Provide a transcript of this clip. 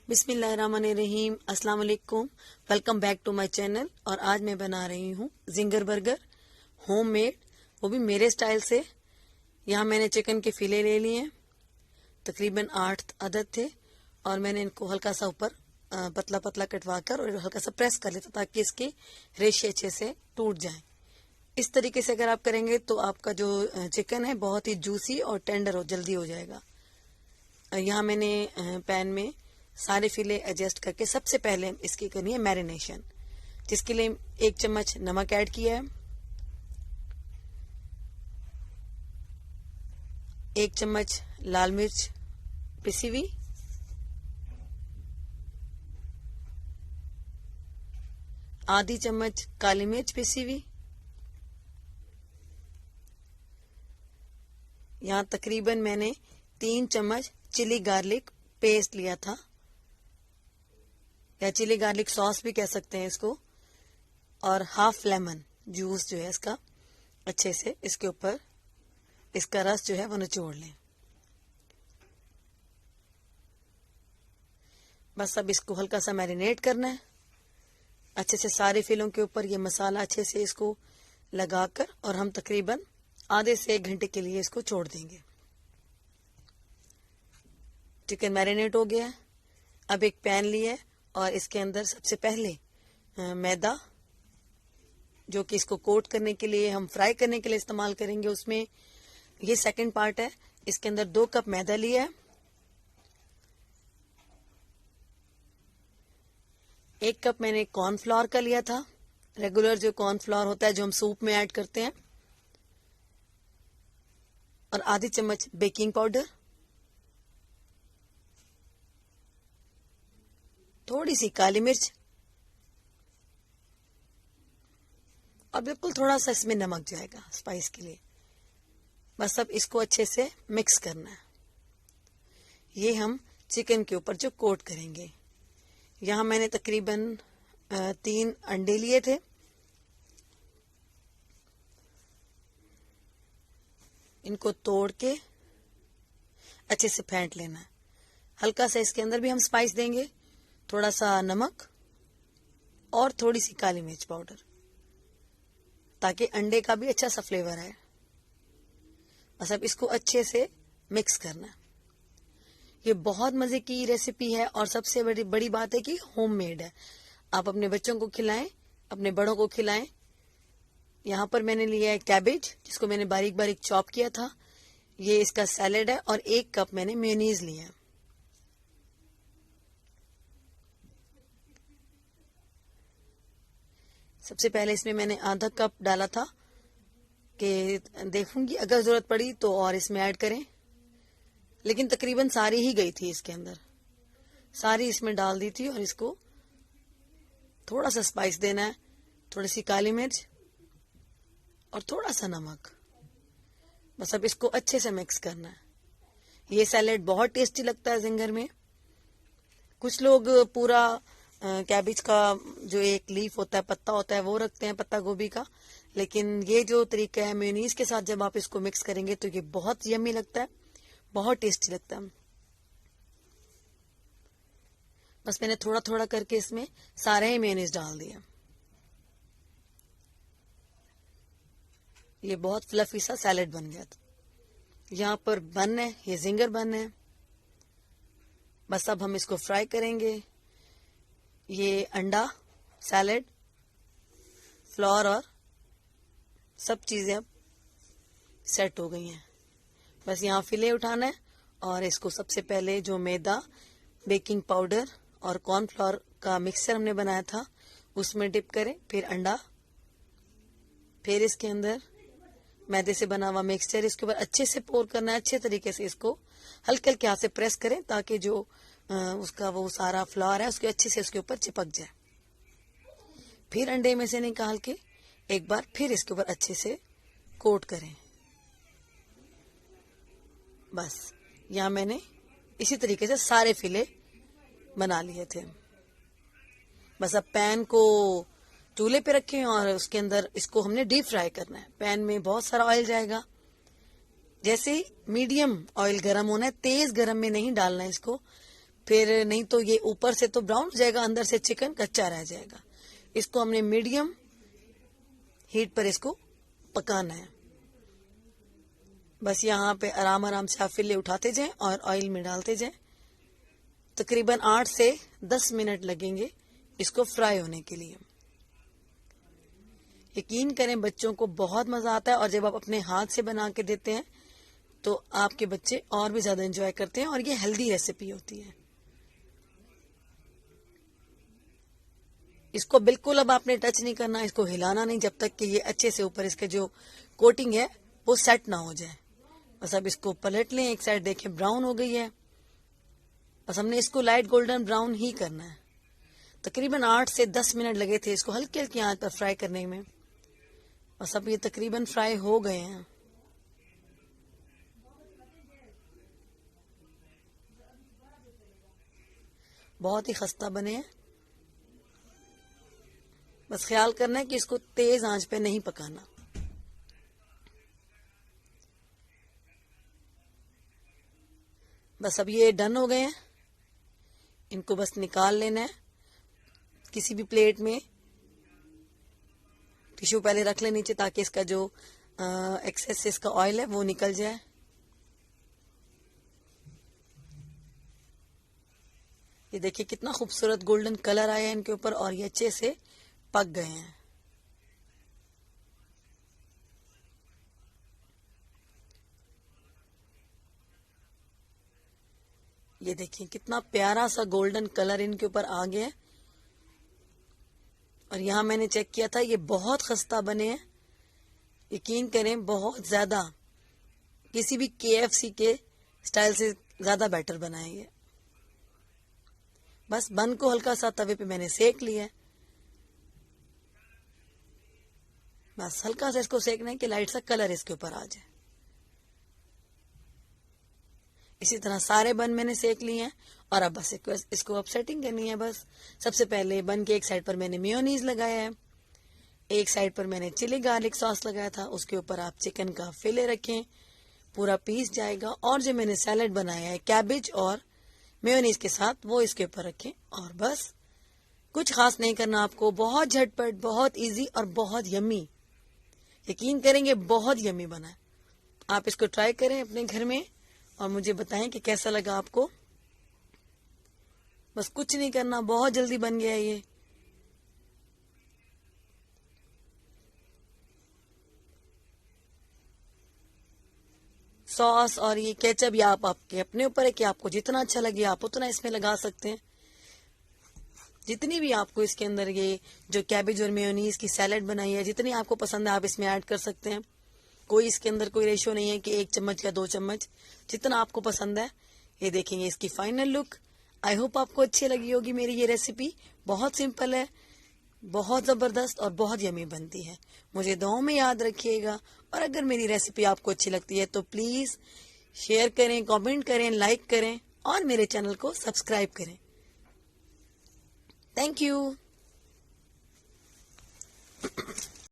बिस्मिल्लाहिर्रहमानिर्रहीम, अस्सलाम वालेकुम। Welcome back to my channel. और आज मैं बना रही हूँ जिंगर बर्गर होममेड, वो भी मेरे स्टाइल से। यहाँ मैंने चिकन के फिले ले लिए हैं, तकरीबन 8 अदद थे, और मैंने इनको हल्का सा ऊपर पतला पतला कटवा कर और हल्का सा प्रेस कर लेता ताकि इसके रेशे अच्छे से टूट जाएं। इस तरीके से अगर आप करेंगे तो आपका जो चिकन है बहुत ही जूसी और टेंडर जल्दी हो जाएगा। यहाँ मैंने पैन में सारे फिले एडजस्ट करके सबसे पहले इसकी करनी है मैरिनेशन, जिसके लिए 1 चम्मच नमक ऐड किया है, 1 चम्मच लाल मिर्च पिसी हुई, आधी चम्मच काली मिर्च पिसी हुई, यहाँ तकरीबन मैंने 3 चम्मच चिली गार्लिक पेस्ट लिया था, या चिली गार्लिक सॉस भी कह सकते हैं इसको, और हाफ लेमन जूस जो है इसका अच्छे से इसके ऊपर इसका रस जो है वो निचोड़ लें। बस अब इसको हल्का सा मैरिनेट करना है अच्छे से सारे फिलों के ऊपर, ये मसाला अच्छे से इसको लगाकर, और हम तकरीबन आधे से 1 घंटे के लिए इसको छोड़ देंगे। चिकन मैरिनेट हो गया है। अब एक पैन लिया है और इसके अंदर सबसे पहले मैदा, जो कि इसको कोट करने के लिए, हम फ्राई करने के लिए इस्तेमाल करेंगे, उसमें ये सेकंड पार्ट है। इसके अंदर 2 कप मैदा लिया है, 1 कप मैंने कॉर्नफ्लोर का लिया था, रेगुलर जो कॉर्नफ्लोर होता है जो हम सूप में ऐड करते हैं, और आधी चम्मच बेकिंग पाउडर, थोड़ी सी काली मिर्च, और बिल्कुल थोड़ा सा इसमें नमक जाएगा स्पाइस के लिए। बस अब इसको अच्छे से मिक्स करना है। ये हम चिकन के ऊपर जो कोट करेंगे। यहाँ मैंने तकरीबन 3 अंडे लिए थे, इनको तोड़ के अच्छे से फेंट लेना है। हल्का सा इसके अंदर भी हम स्पाइस देंगे, थोड़ा सा नमक और थोड़ी सी काली मिर्च पाउडर, ताकि अंडे का भी अच्छा सा फ्लेवर आए। बस अब इसको अच्छे से मिक्स करना है। ये बहुत मजे की रेसिपी है, और सबसे बड़ी बात है कि होममेड है। आप अपने बच्चों को खिलाएं, अपने बड़ों को खिलाएं। यहाँ पर मैंने लिया है कैबेज, जिसको मैंने बारीक बारीक चॉप किया था। ये इसका सैलेड है, और 1 कप मैंने मेयोनीज लिया है। सबसे पहले इसमें मैंने आधा कप डाला था, कि देखूंगी अगर जरूरत पड़ी तो और इसमें ऐड करें, लेकिन तकरीबन सारी ही गई थी इसके अंदर, सारी इसमें डाल दी थी। और इसको थोड़ा सा स्पाइस देना है, थोड़ी सी काली मिर्च और थोड़ा सा नमक। बस अब इसको अच्छे से मिक्स करना है। ये सैलेड बहुत टेस्टी लगता है जिंगर में। कुछ लोग पूरा कैबेज का जो एक लीफ होता है, पत्ता होता है, वो रखते हैं, पत्ता गोभी का, लेकिन ये जो तरीका है मेयोनीज के साथ जब आप इसको मिक्स करेंगे तो ये बहुत यम्मी लगता है, बहुत टेस्टी लगता है। बस मैंने थोड़ा थोड़ा करके इसमें सारे ही मेयोनीज डाल दिया। ये बहुत फ्लफी सा सैलेड बन गया था। यहाँ पर बन है, ये जिंगर बन है। बस अब हम इसको फ्राई करेंगे। ये अंडा, सैलेड, फ्लोर और सब चीजें अब सेट हो गई हैं। बस यहाँ फिले उठाना है, और इसको सबसे पहले जो मैदा, बेकिंग पाउडर और कॉर्नफ्लोर का मिक्सचर हमने बनाया था उसमें डिप करें, फिर अंडा, फिर इसके अंदर मैदे से बना हुआ मिक्सचर इसके ऊपर अच्छे से पोर करना है। अच्छे तरीके से इसको हल्के हल्के हाथ से प्रेस करें, ताकि जो उसका वो सारा फ्लोर है उसके अच्छे से उसके ऊपर चिपक जाए। फिर अंडे में से निकाल के एक बार फिर इसके ऊपर अच्छे से कोट करें। बस यहाँ मैंने इसी तरीके से सारे फिले बना लिए थे। बस अब पैन को चूल्हे पे रखें, और उसके अंदर इसको हमने डीप फ्राई करना है। पैन में बहुत सारा ऑयल जाएगा। जैसे ही मीडियम ऑयल गर्म होना है, तेज गर्म में नहीं डालना है इसको। फिर नहीं तो ये ऊपर से तो ब्राउन हो जाएगा, अंदर से चिकन कच्चा रह जाएगा। इसको हमने मीडियम हीट पर इसको पकाना है। बस यहाँ पे आराम आराम से आप फिले उठाते जाएं और ऑयल में डालते जाएं। तकरीबन 8 से 10 मिनट लगेंगे इसको फ्राई होने के लिए। यकीन करें बच्चों को बहुत मजा आता है, और जब आप अपने हाथ से बना के देते हैं तो आपके बच्चे और भी ज्यादा एंजॉय करते हैं, और ये हेल्दी रेसिपी होती है। इसको बिल्कुल अब आपने टच नहीं करना, इसको हिलाना नहीं जब तक कि ये अच्छे से ऊपर इसके जो कोटिंग है वो सेट ना हो जाए। बस अब इसको पलट लें, एक साइड देखें ब्राउन हो गई है। बस हमने इसको लाइट गोल्डन ब्राउन ही करना है। तकरीबन 8 से 10 मिनट लगे थे इसको हल्की हल्की आंच पर फ्राई करने में। बस अब ये तकरीबन फ्राई हो गए हैं। बहुत ही खस्ता बने हैं। बस ख्याल करना है कि इसको तेज आंच पे नहीं पकाना। बस अब ये डन हो गए हैं, इनको बस निकाल लेना है किसी भी प्लेट में। टिश्यू पहले रख ले नीचे ताकि इसका जो एक्सेस इसका ऑयल है वो निकल जाए। ये देखिए कितना खूबसूरत गोल्डन कलर आया है इनके ऊपर, और ये अच्छे से पक गए हैं। ये देखिए कितना प्यारा सा गोल्डन कलर इनके ऊपर आ गया है। और यहाँ मैंने चेक किया था, ये बहुत खस्ता बने हैं। यकीन करें बहुत ज्यादा, किसी भी KFC के स्टाइल से ज्यादा बेटर बनाएंगे। बस बन को हल्का सा तवे पे मैंने सेक लिया है। बस हल्का सा इसको सेकना है कि लाइट सा कलर इसके ऊपर आ जाए। इसी तरह सारे बन मैंने सेक लिए हैं, और अब बस इसको अब सेटिंग करनी है। बस सबसे पहले बन के एक साइड पर मैंने मेयोनीज लगाया है, एक साइड पर मैंने चिली गार्लिक सॉस लगाया था, उसके ऊपर आप चिकन का फिले रखें, पूरा पीस जाएगा। और जो मैंने सैलेड बनाया है कैबेज और मेयोनीज के साथ, वो इसके ऊपर रखें। और बस कुछ खास नहीं करना आपको, बहुत झटपट, बहुत इजी और बहुत यम्मी। यकीन करेंगे बहुत यम्मी बना है। आप इसको ट्राई करें अपने घर में और मुझे बताएं कि कैसा लगा आपको। बस कुछ नहीं करना, बहुत जल्दी बन गया ये। सॉस और ये केचप या आप आपके अपने ऊपर है कि आपको जितना अच्छा लगे आप उतना इसमें लगा सकते हैं। जितनी भी आपको इसके अंदर ये जो कैबेज और मेयोनीज की सैलेड बनाई है, जितनी आपको पसंद है आप इसमें ऐड कर सकते हैं। कोई इसके अंदर कोई रेशियो नहीं है कि 1 चम्मच या 2 चम्मच, जितना आपको पसंद है। ये देखेंगे इसकी फाइनल लुक। आई होप आपको अच्छी लगी होगी मेरी ये रेसिपी। बहुत सिंपल है, बहुत जबरदस्त और बहुत यमी बनती है। मुझे दुआओं में याद रखिएगा, और अगर मेरी रेसिपी आपको अच्छी लगती है तो प्लीज शेयर करें, कमेंट करें, लाइक करें और मेरे चैनल को सब्सक्राइब करें। Thank you.